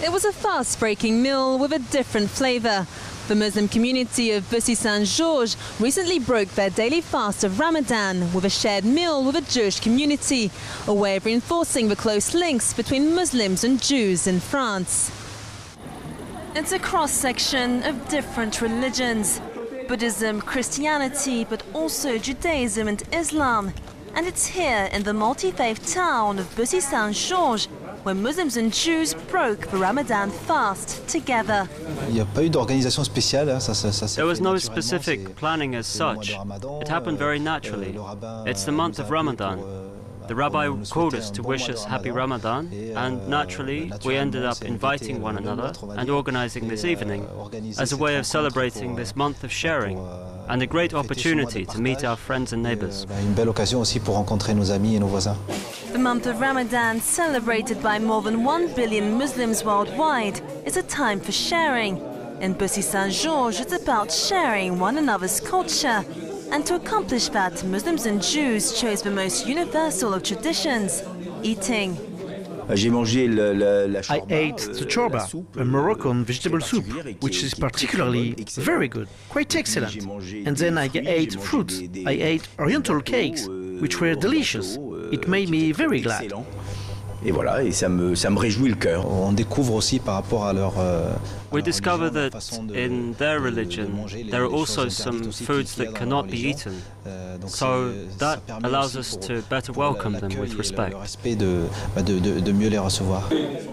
It was a fast-breaking meal with a different flavour. The Muslim community of Bussy Saint-Georges recently broke their daily fast of Ramadan with a shared meal with a Jewish community, a way of reinforcing the close links between Muslims and Jews in France. It's a cross-section of different religions, Buddhism, Christianity, but also Judaism and Islam. And it's here in the multi-faith town of Bussy Saint-Georges where Muslims and Jews broke the Ramadan fast together. There was no specific planning as such. It happened very naturally. It's the month of Ramadan. The rabbi called us to wish us happy Ramadan, and naturally we ended up inviting one another and organizing this evening as a way of celebrating this month of sharing and a great opportunity to meet our friends and neighbors. The month of Ramadan, celebrated by more than 1 billion Muslims worldwide, is a time for sharing. In Bussy Saint-Georges, it's about sharing one another's culture. And to accomplish that, Muslims and Jews chose the most universal of traditions, eating. I ate the chorba, a Moroccan vegetable soup, which is particularly very good, quite excellent. And then I ate fruit. I ate oriental cakes, which were delicious. It made me very glad. Et voilà, et ça me réjouit le cœur. On découvre aussi par rapport à leur We discover that in their religion there are also some foods that cannot be eaten. So that allows us to better welcome them with respect. de mieux les recevoir.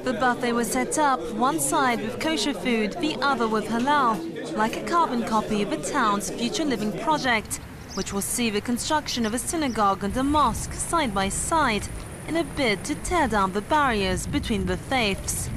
The buffet was set up, one side with kosher food, the other with halal, like a carbon copy of the town's future living project, which will see the construction of a synagogue and a mosque side by side, in a bid to tear down the barriers between the faiths.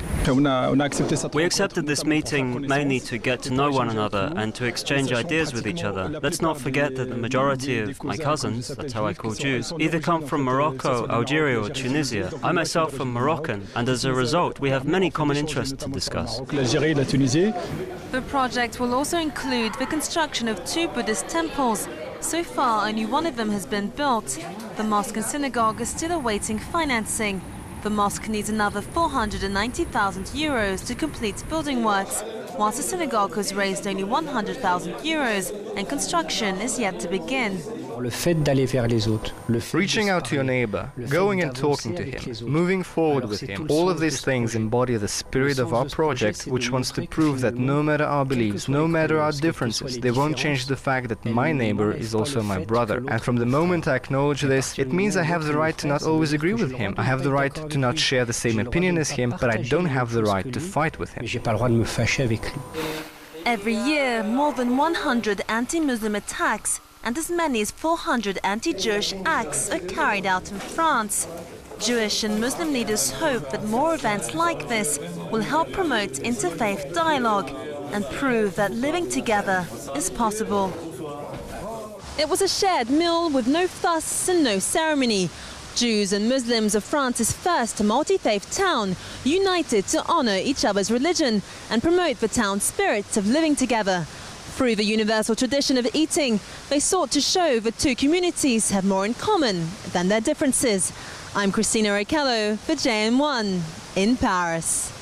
We accepted this meeting mainly to get to know one another and to exchange ideas with each other. Let's not forget that the majority of my cousins, that's how I call Jews, either come from Morocco, Algeria or Tunisia. I myself am Moroccan, and as a result we have many common interests to discuss. The project will also include the construction of 2 Buddhist temples. So far, only one of them has been built. The mosque and synagogue are still awaiting financing. The mosque needs another 490,000 euros to complete building works, whilst the synagogue has raised only 100,000 euros and construction is yet to begin. Reaching out to your neighbor, going and talking to him, moving forward with him, all of these things embody the spirit of our project, which wants to prove that no matter our beliefs, no matter our differences, they won't change the fact that my neighbor is also my brother. And from the moment I acknowledge this, it means I have the right to not always agree with him. I have the right to not share the same opinion as him, but I don't have the right to fight with him. Every year, more than 100 anti-Muslim attacks and as many as 400 anti-Jewish acts are carried out in France. Jewish and Muslim leaders hope that more events like this will help promote interfaith dialogue and prove that living together is possible. It was a shared meal with no fuss and no ceremony. Jews and Muslims of France's first multi-faith town united to honor each other's religion and promote the town's spirit of living together. Through the universal tradition of eating, they sought to show the 2 communities have more in common than their differences. I'm Christina Okello for JN1 in Paris.